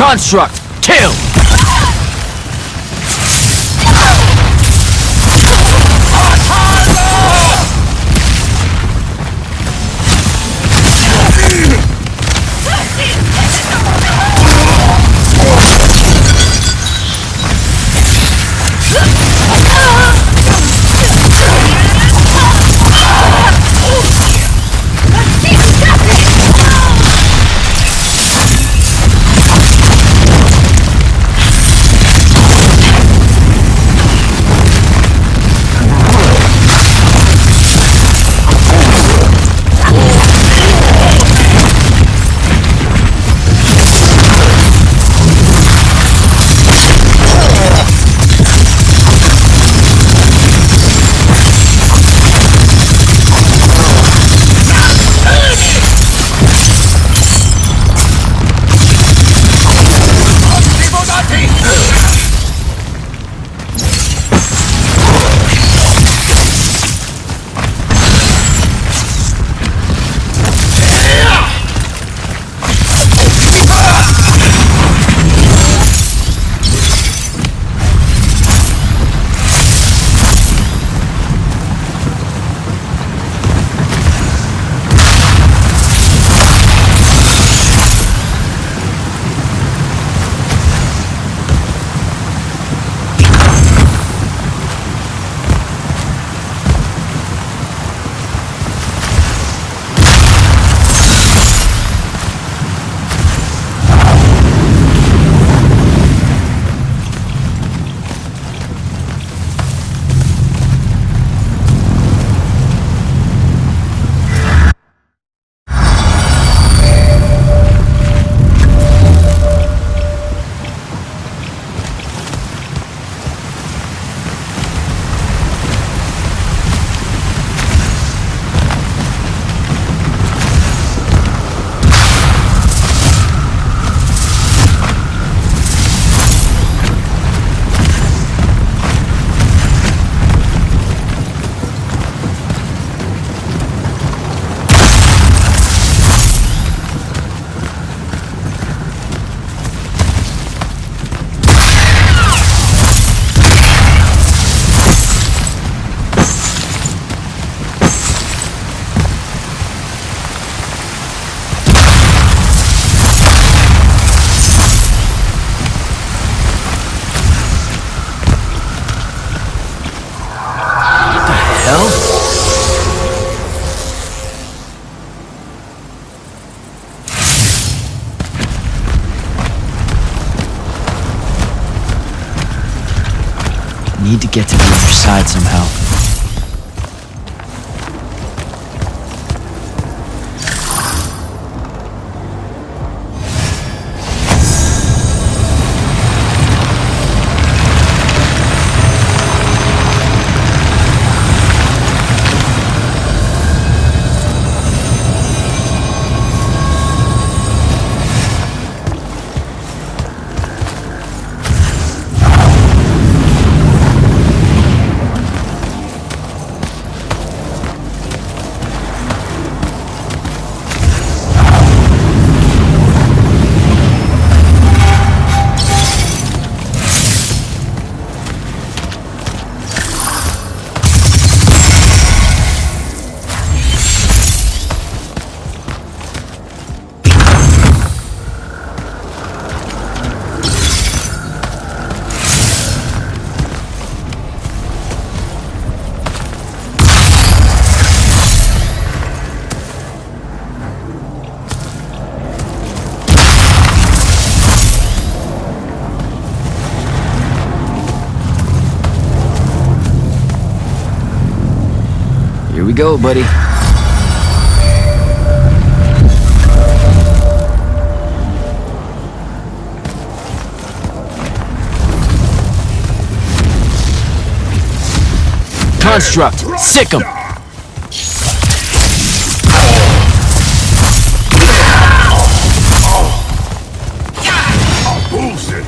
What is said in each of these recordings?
Construct! Kill! Need to get to the other side somehow. Here we go, buddy. Construct! Sick 'em! Bullshit!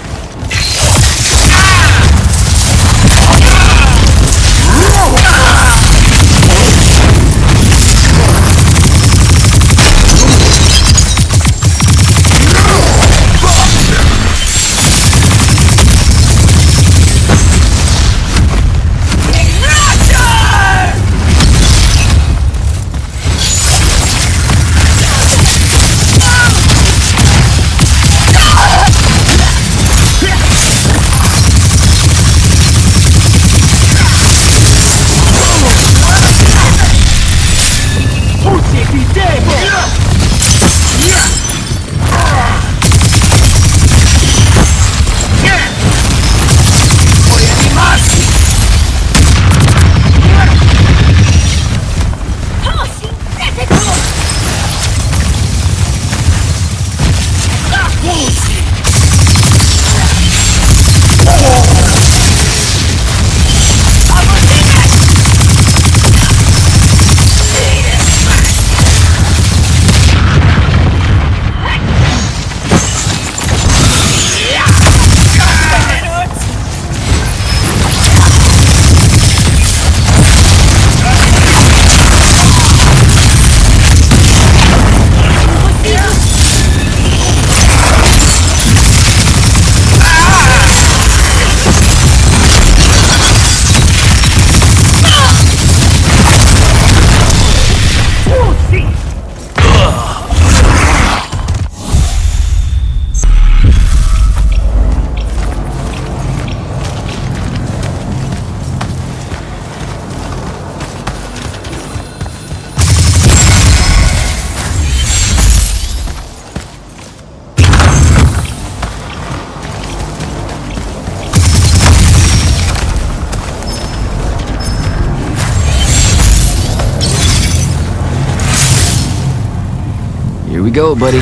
Here we go, buddy.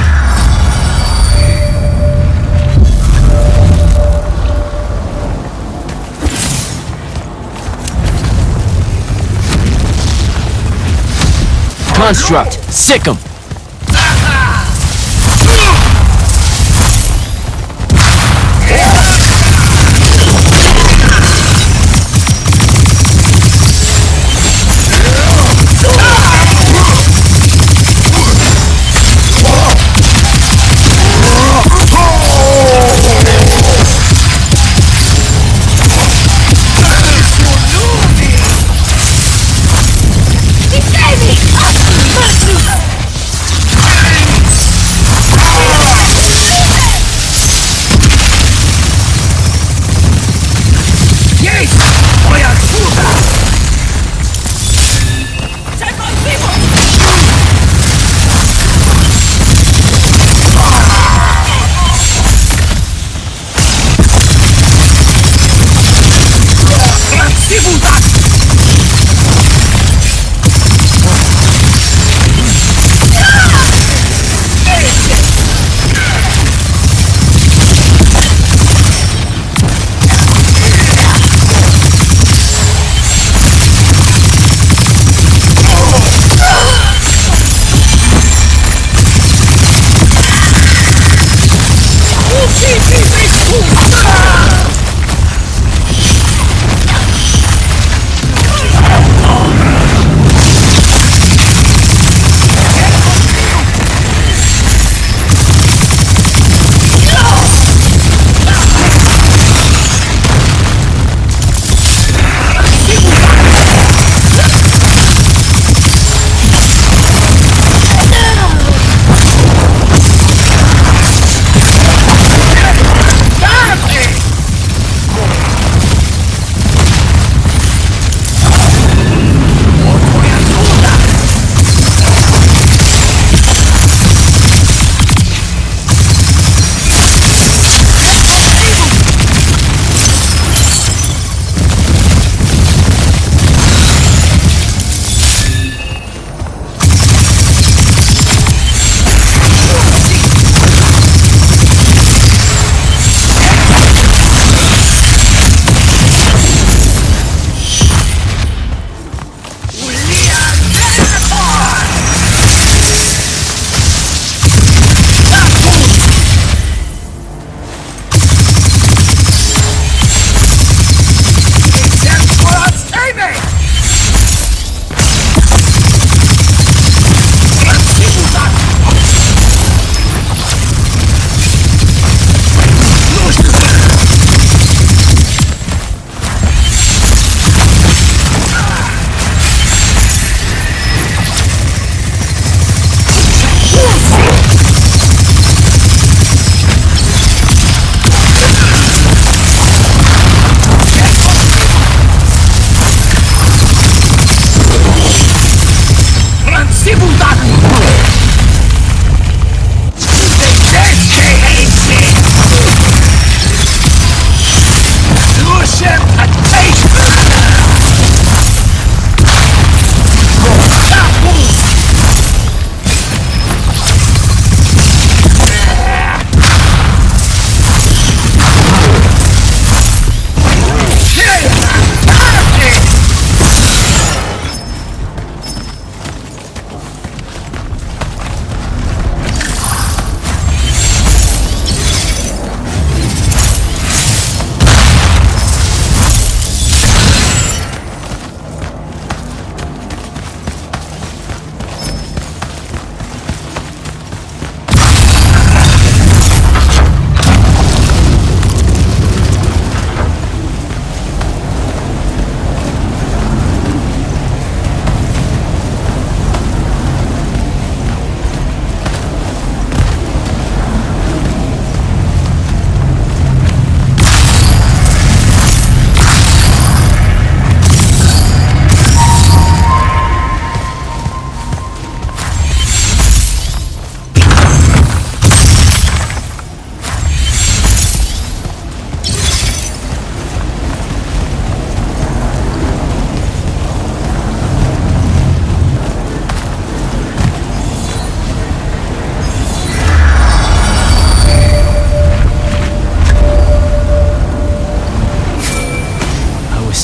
Construct, sick 'em.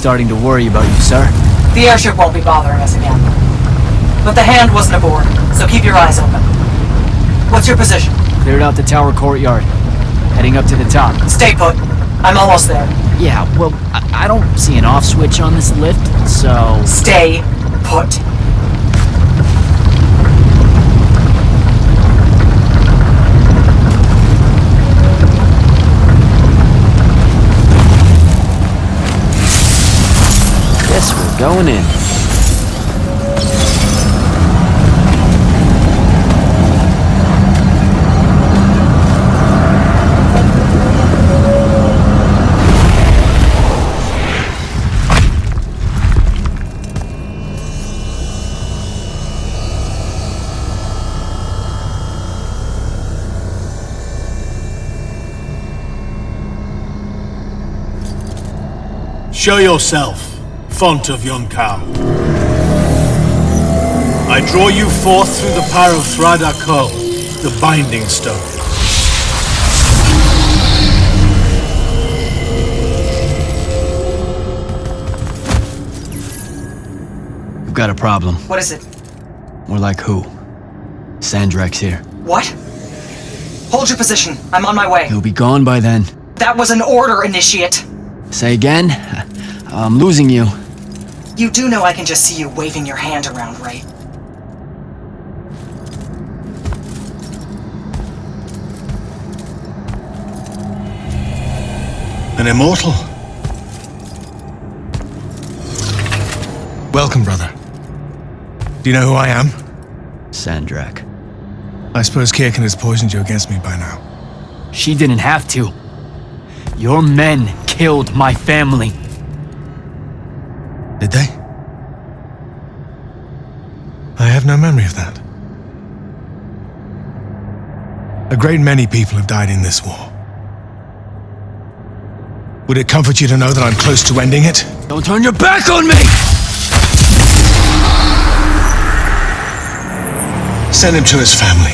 starting to worry about you, sir. The airship won't be bothering us again. But the hand wasn't aboard, so keep your eyes open. What's your position? Cleared out the tower courtyard. Heading up to the top. Stay put. I'm almost there. Yeah, well, I don't see an off switch on this lift, so... Stay put. Guess we're going in. Show yourself, font of Yonkao. I draw you forth through the power of Thradako, the Binding Stone. We've got a problem. What is it? More like who? Sandrak's here. What? Hold your position. I'm on my way. He'll be gone by then. That was an order, Initiate. Say again? I'm losing you. You do know I can just see you waving your hand around, right? An immortal? Welcome, brother. Do you know who I am? Sandrak. I suppose Kirkin has poisoned you against me by now. She didn't have to. Your men killed my family. Did they? I have no memory of that. A great many people have died in this war. Would it comfort you to know that I'm close to ending it? Don't turn your back on me! Send him to his family.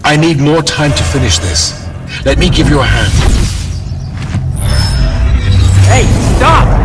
I need more time to finish this. Let me give you a hand. Hey, stop!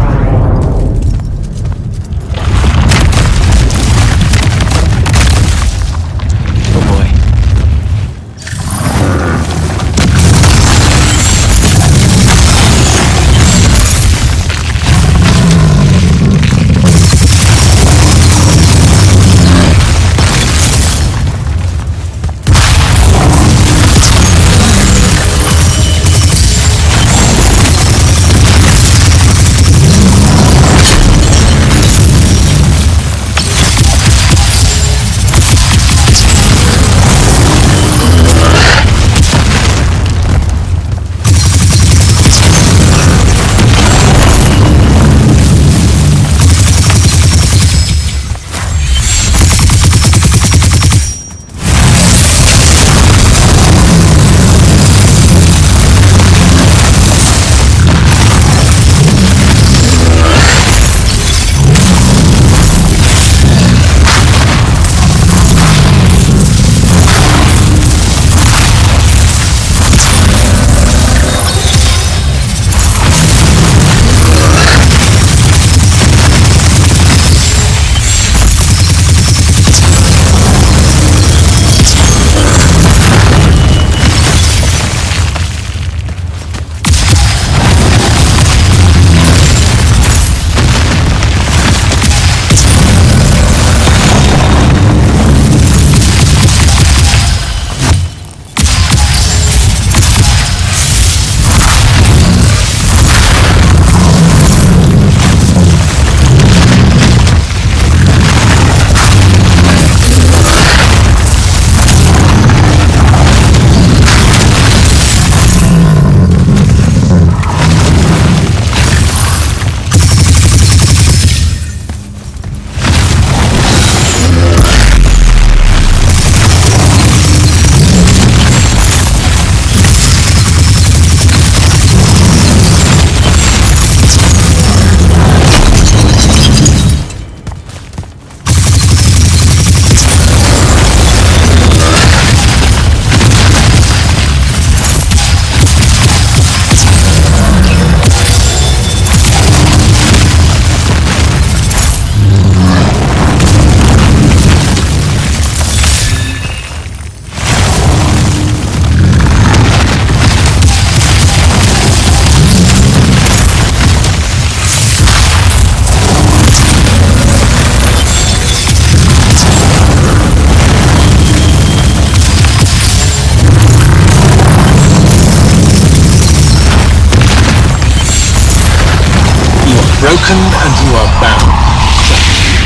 broken and you are bound.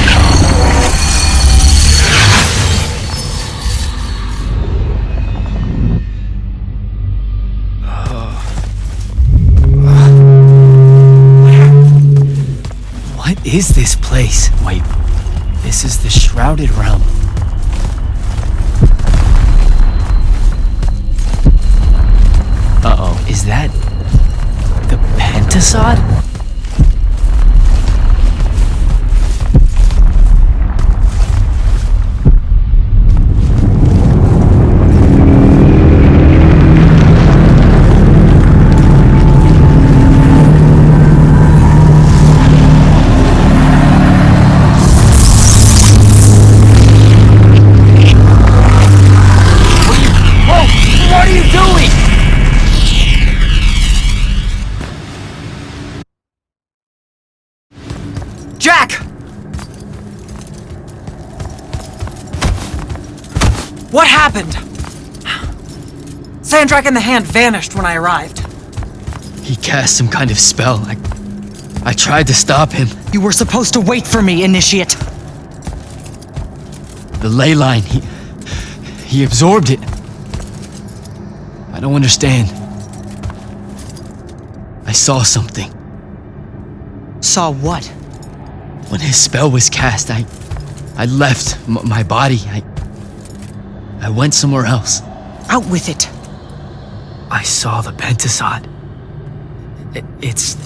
What is this place? Wait, this is the Shrouded Realm. Uh-oh, is that the Pentasod? What are you doing? Jack! What happened? Sandrak and the Hand vanished when I arrived. He cast some kind of spell. I tried to stop him. You were supposed to wait for me, Initiate. The ley line, he absorbed it. I don't understand. I saw something. Saw what? When his spell was cast, I left my body. I went somewhere else. Out with it. I saw the Pentasod. It's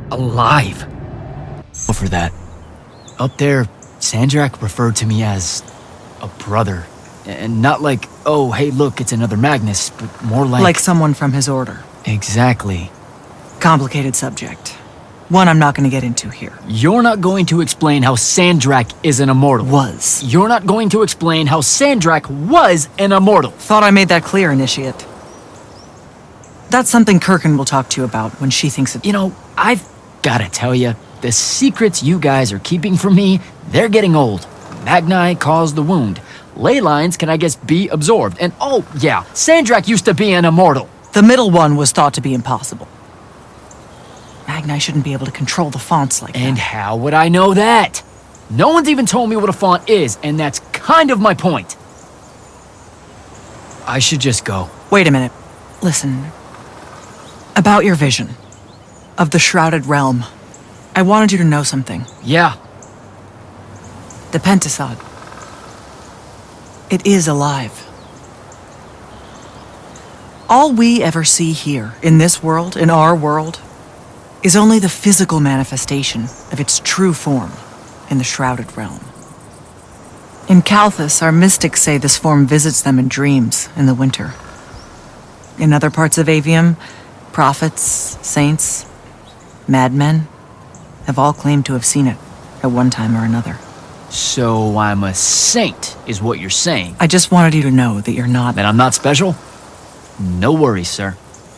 alive. For that. Up there, Sandrak referred to me as a brother. And not like, oh, hey, look, it's another Magnus, but more like... Like someone from his order. Exactly. Complicated subject. One I'm not going to get into here. You're not going to explain how Sandrak is an immortal. Was. You're not going to explain how Sandrak was an immortal. Thought I made that clear, Initiate. That's something Kirkin will talk to you about when she thinks it... You know, I've gotta tell you, the secrets you guys are keeping from me, they're getting old. Magni caused the wound. Ley lines can, I guess, be absorbed. And oh, yeah, Sandrak used to be an immortal. The middle one was thought to be impossible. Magni shouldn't be able to control the fonts like And that. how would I know that? No one's even told me what a font is, and that's kind of my point. I should just go. Wait a minute. Listen. About your vision of the Shrouded Realm, I wanted you to know something. Yeah, The Pentasod. It is alive. All we ever see here, in this world, in our world, is only the physical manifestation of its true form in the Shrouded Realm. In Kalthus, our mystics say this form visits them in dreams in the winter. In other parts of Aveum, prophets, saints, madmen have all claimed to have seen it at one time or another. so I'm a saint, is what you're saying. I just wanted you to know that you're not. That I'm not special? No worries, sir.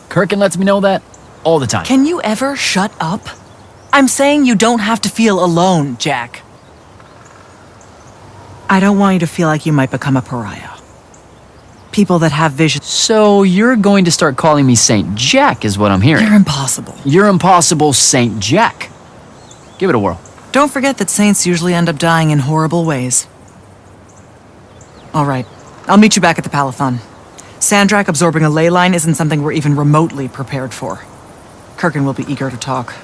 Kirkin lets me know that all the time. Can you ever shut up? I'm saying you don't have to feel alone, Jack. I don't want you to feel like you might become a pariah. People that have visions. So you're going to start calling me Saint Jack, is what I'm hearing. You're impossible. You're impossible, Saint Jack. Give it a whirl. Don't forget that saints usually end up dying in horrible ways. All right, I'll meet you back at the Palathon. Sandrak absorbing a ley line isn't something we're even remotely prepared for. Kirkin will be eager to talk.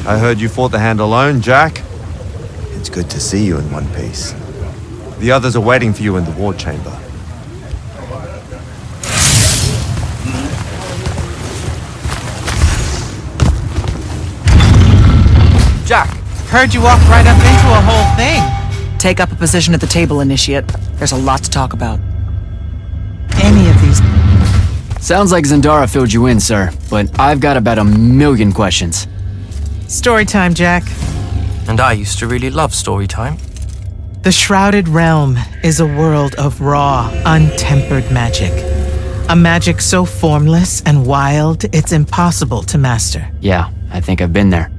I heard you fought the hand alone, Jack. It's good to see you in one piece. The others are waiting for you in the ward chamber. Jack, heard you walk right up into a whole thing. Take up a position at the table, Initiate. There's a lot to talk about. Any of these... Sounds like Zendara filled you in, sir, but I've got about 1,000,000 questions. Story time, Jack. And I used to really love story time. The Shrouded Realm is a world of raw, untempered magic. A magic so formless and wild, it's impossible to master. Yeah, I think I've been there.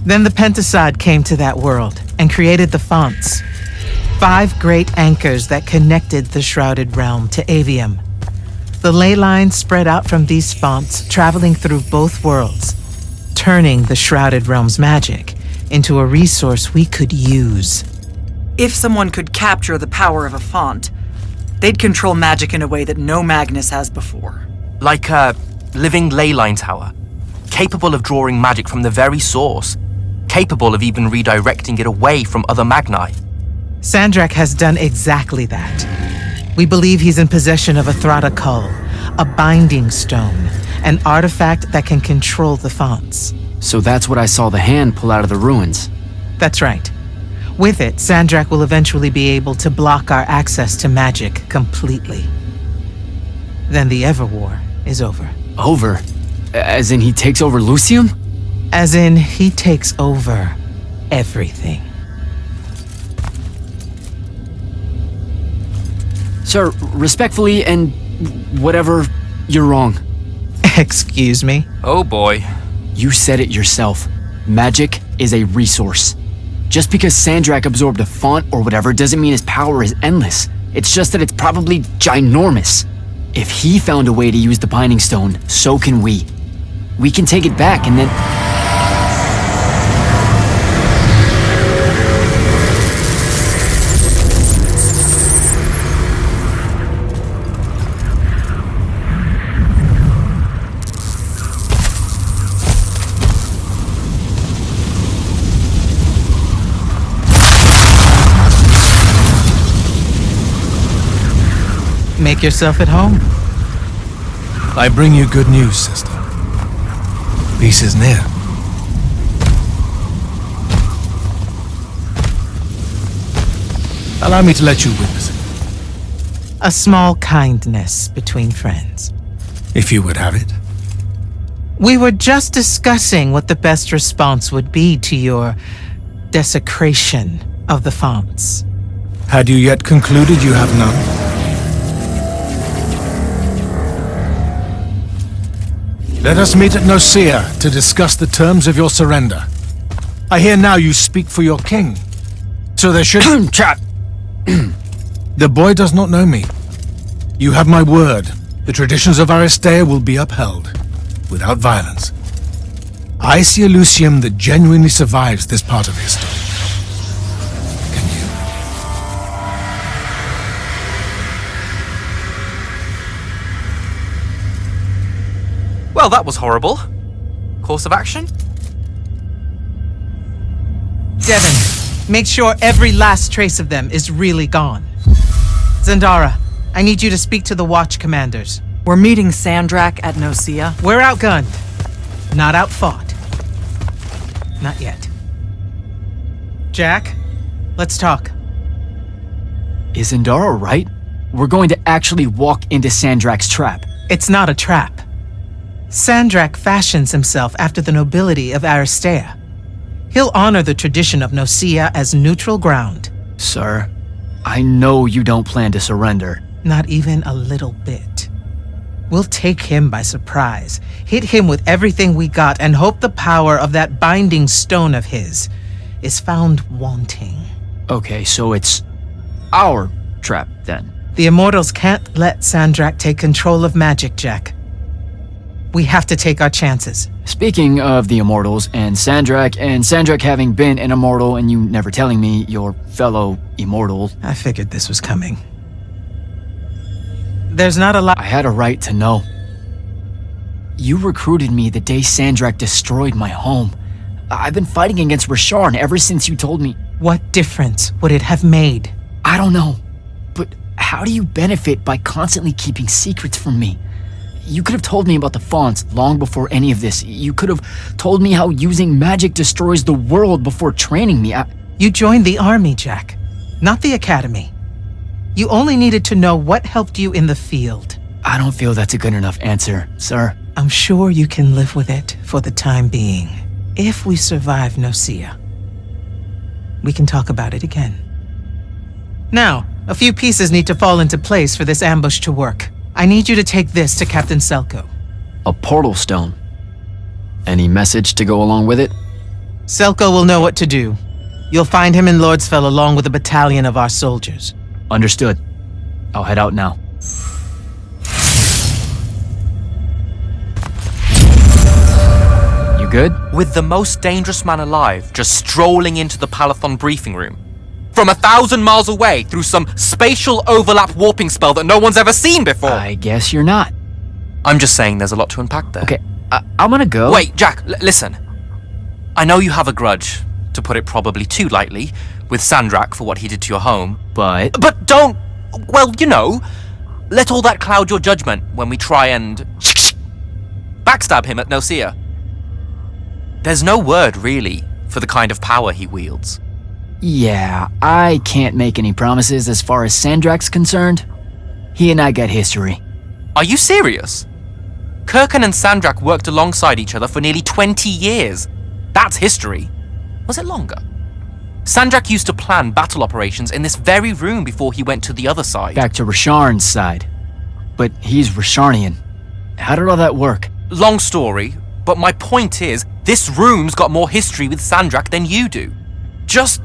Then the Pentasod came to that world and created the fonts. 5 great anchors that connected the Shrouded Realm to Aveum. The ley lines spread out from these fonts, traveling through both worlds, turning the Shrouded Realm's magic into a resource we could use. If someone could capture the power of a font, they'd control magic in a way that no Magnus has before. Like a living ley line tower, capable of drawing magic from the very source, capable of even redirecting it away from other Magni. Sandrak has done exactly that. We believe he's in possession of a Thrada Cull, a binding stone, an artifact that can control the fonts. So that's what I saw the hand pull out of the ruins. That's right. With it, Sandrak will eventually be able to block our access to magic completely. Then the Everwar is over. Over? As in he takes over Lucium? As in, he takes over everything. Sir, respectfully and whatever, you're wrong. Excuse me? Oh boy. You said it yourself. Magic is a resource. Just because Sandrak absorbed a font or whatever doesn't mean his power is endless. It's just that it's probably ginormous. If he found a way to use the Binding Stone, so can we. We can take it back and then... Make yourself at home. I bring you good news, sister. Peace is near. Allow me to let you witness it, A small kindness between friends. if you would have it. We were just discussing what the best response would be to your desecration of the fonts. Had you yet concluded you have none? Let us meet at Nicaea to discuss the terms of your surrender. I hear now you speak for your king. So there should... Chat! The boy does not know me. You have my word. The traditions of Aristea will be upheld, without violence. I see a Lucium that genuinely survives this part of history. Can you? Well, that was horrible. Course of action? Devin, make sure every last trace of them is really gone. Zendara, I need you to speak to the Watch commanders. We're meeting Sandrak at Nicaea. We're outgunned, not outfought. Not yet. Jack, let's talk. Is Zendara right? We're going to actually walk into Sandrak's trap. It's not a trap. Sandrak fashions himself after the nobility of Aristea. He'll honor the tradition of Nicaea as neutral ground. Sir, I know you don't plan to surrender. Not even a little bit. We'll take him by surprise, hit him with everything we got, and hope the power of that binding stone of his is found wanting. Okay, so it's our trap then. The Immortals can't let Sandrak take control of magic, Jack. We have to take our chances. Speaking of the Immortals and Sandrak having been an Immortal and you never telling me your fellow Immortal, I figured this was coming. There's not a lot. I had a right to know. You recruited me the day Sandrak destroyed my home. I've been fighting against Rasharn ever since you told me. What difference would it have made? I don't know, but how do you benefit by constantly keeping secrets from me? You could have told me about the fonts long before any of this. You could have told me how using magic destroys the world before training me. You joined the army, Jack, not the academy. You only needed to know what helped you in the field. I don't feel that's a good enough answer, sir. I'm sure you can live with it for the time being. If we survive Nosea, we can talk about it again. Now, a few pieces need to fall into place for this ambush to work. I need you to take this to Captain Selko. A portal stone. Any message to go along with it? Selko will know what to do. You'll find him in Lordsfell along with a battalion of our soldiers. Understood. I'll head out now. You good? With the most dangerous man alive just strolling into the Palathon briefing room. From 1,000 miles away through some spatial overlap warping spell that no one's ever seen before. I guess you're not. I'm just saying there's a lot to unpack there. Okay, I'm gonna go. Wait, Jack, listen. I know you have a grudge, to put it probably too lightly, with Sandrak for what he did to your home. But Don't, well, you know, let all that cloud your judgment when we try and backstab him at Nosea. There's no word, really, for the kind of power he wields. yeah, I can't make any promises as far as Sandrak's concerned. He and I got history. Are you serious? Kirkan and Sandrak worked alongside each other for nearly 20 years. That's history. Was it longer? Sandrak used to plan battle operations in this very room before he went to the other side. Back to Rasharn's side. But he's Rasharnian. How did all that work? Long story, but my point is, this room's got more history with Sandrak than you do. Just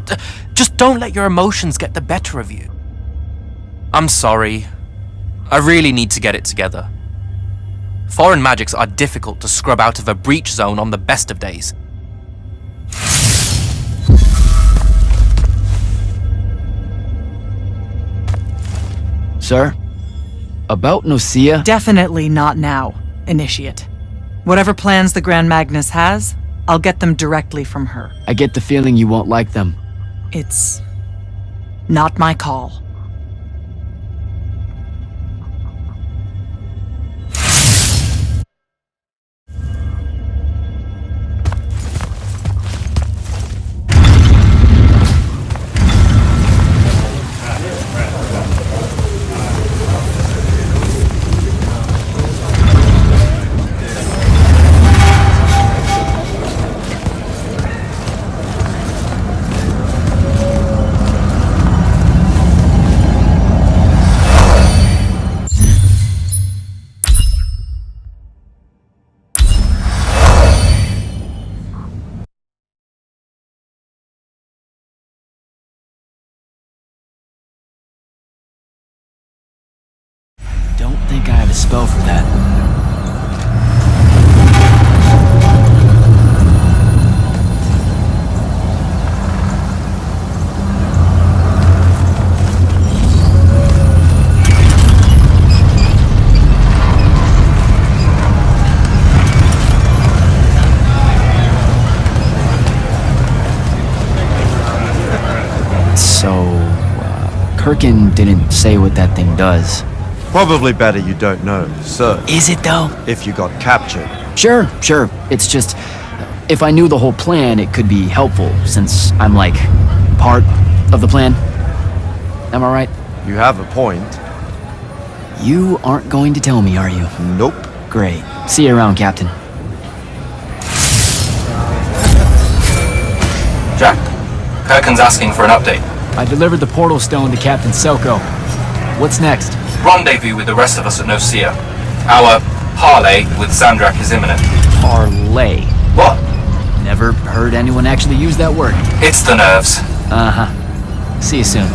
don't let your emotions get the better of you. I'm sorry. I really need to get it together. Foreign magics are difficult to scrub out of a breach zone on the best of days. Sir? About Nosea? Definitely not now, Initiate. Whatever plans the Grand Magnus has, I'll get them directly from her. I get the feeling you won't like them. It's not my call. Don't think I have a spell for that. So, Kirkin didn't say what that thing does. Probably better you don't know, sir. Is it though? If you got captured. Sure. It's just, if I knew the whole plan, it could be helpful, since I'm like, part of the plan. Am I right? You have a point. You aren't going to tell me, are you? Nope. Great. See you around, Captain. Jack, Kirkan's asking for an update. I delivered the portal stone to Captain Selko. What's next? Rendezvous with the rest of us at Nosea. Our parley with Sandrak is imminent. Parlay. What? Never heard anyone actually use that word. It's the nerves. Uh-huh. See you soon.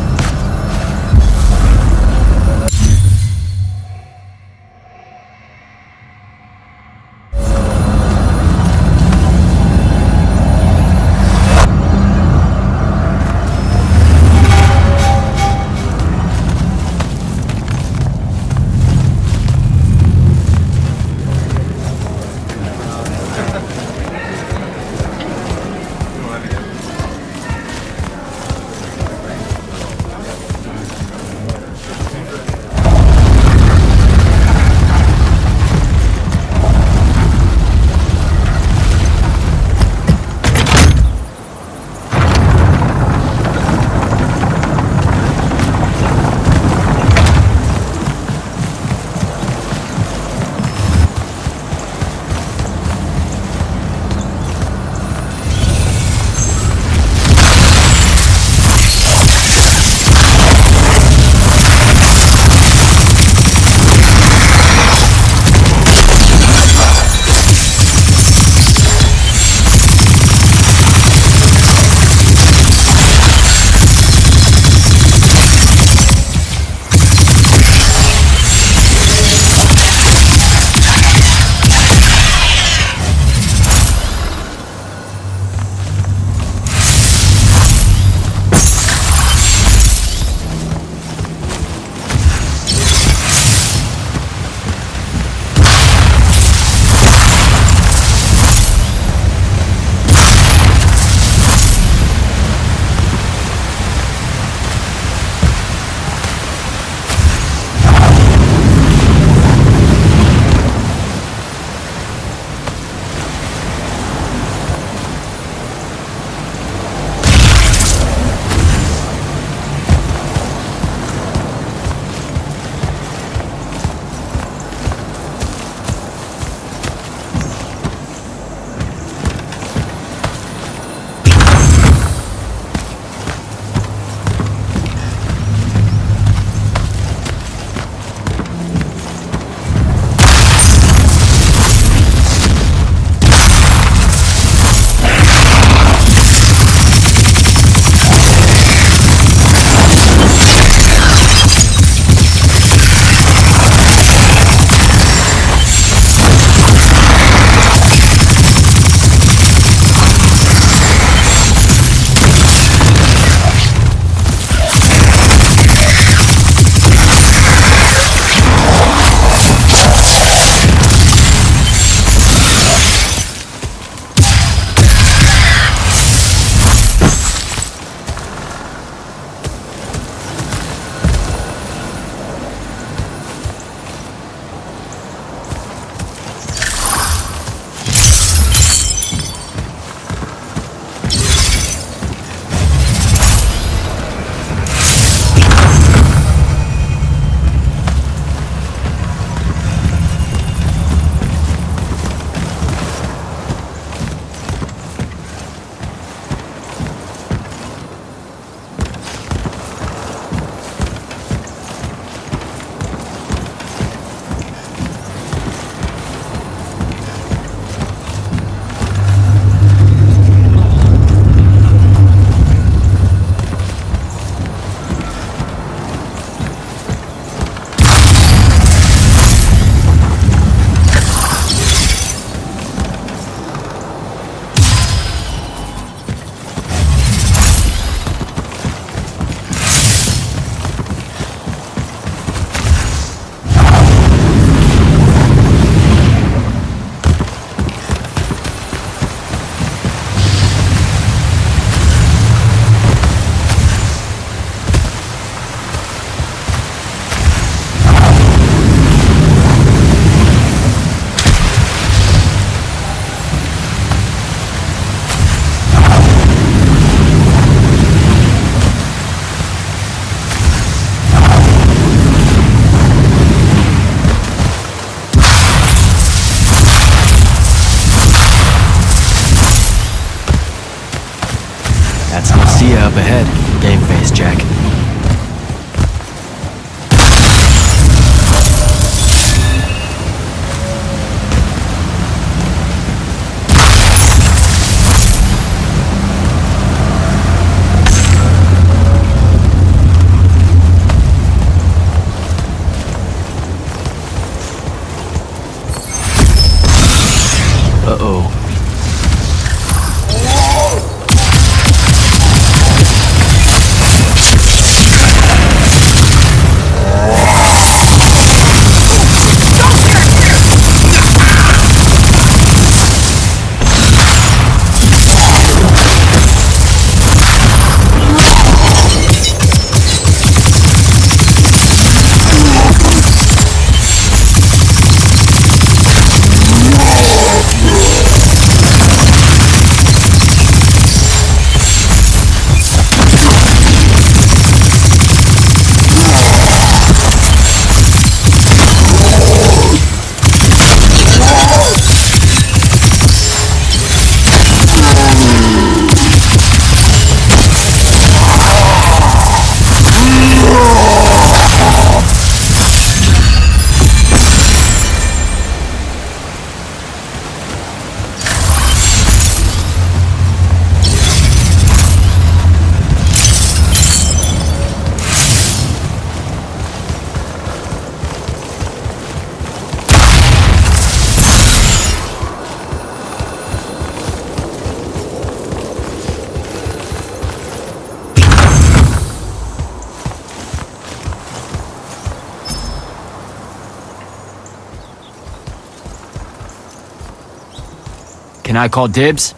Can I call dibs?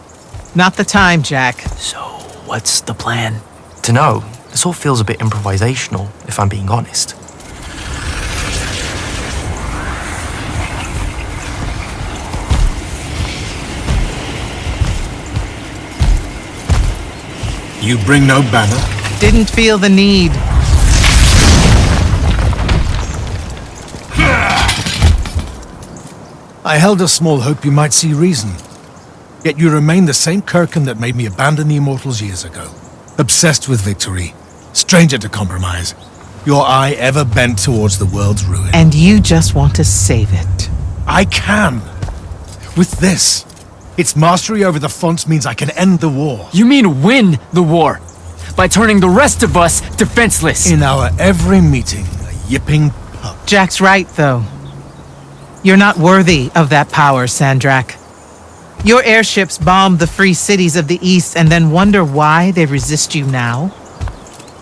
Not the time, Jack. So, what's the plan? Dunno. This all feels a bit improvisational, if I'm being honest. You bring no banner? Didn't feel the need. I held a small hope you might see reason. Yet you remain the same Kirkin that made me abandon the Immortals years ago. Obsessed with victory, stranger to compromise. Your eye ever bent towards the world's ruin. And you just want to save it. I can. With this. Its mastery over the fonts means I can end the war. You mean win the war? By turning the rest of us defenseless? In our every meeting, a yipping pup. Jack's right, though. You're not worthy of that power, Sandrak. Your airships bomb the free cities of the East and then wonder why they resist you now?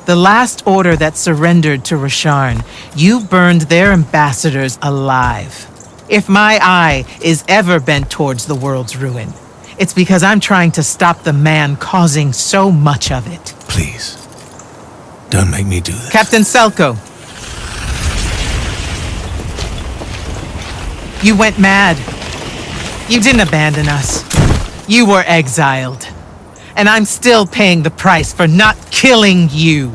The last order that surrendered to Rasharn, you burned their ambassadors alive. If my eye is ever bent towards the world's ruin, it's because I'm trying to stop the man causing so much of it. Please, don't make me do this. Captain Selko. You went mad. You didn't abandon us. You were exiled. And I'm still paying the price for not killing you.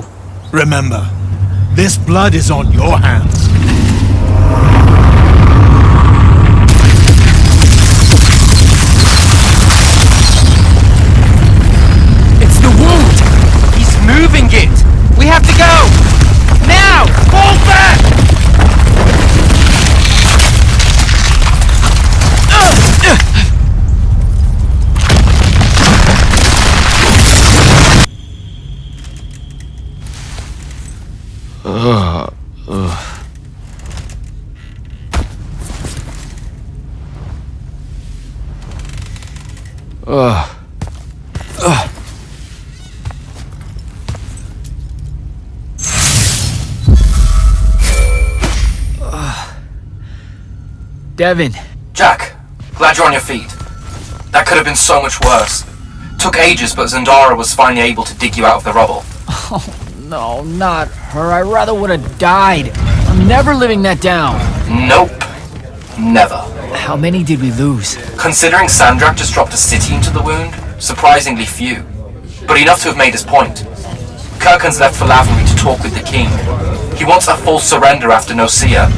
Remember, this blood is on your hands. It's the wound! He's moving it! We have to go! Now! Fall back! Devin. Jack, glad you're on your feet. That could have been so much worse. Took ages, but Zendara was finally able to dig you out of the rubble. No, not her. I rather would have died. I'm never living that down. Nope. Never. How many did we lose? Considering Sandrak just dropped a city into the wound, surprisingly few. But enough to have made his point. Kirkin's left for Lavery to talk with the king. He wants a full surrender after Nocia.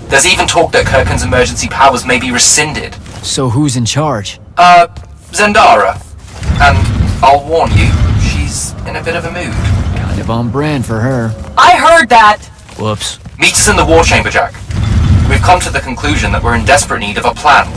There's even talk that Kirkin's emergency powers may be rescinded. So who's in charge? Zendara. And I'll warn you, she's in a bit of a mood. Kind of on brand for her. I heard that! Whoops. Meet us in the war chamber, Jack. We've come to the conclusion that we're in desperate need of a plan.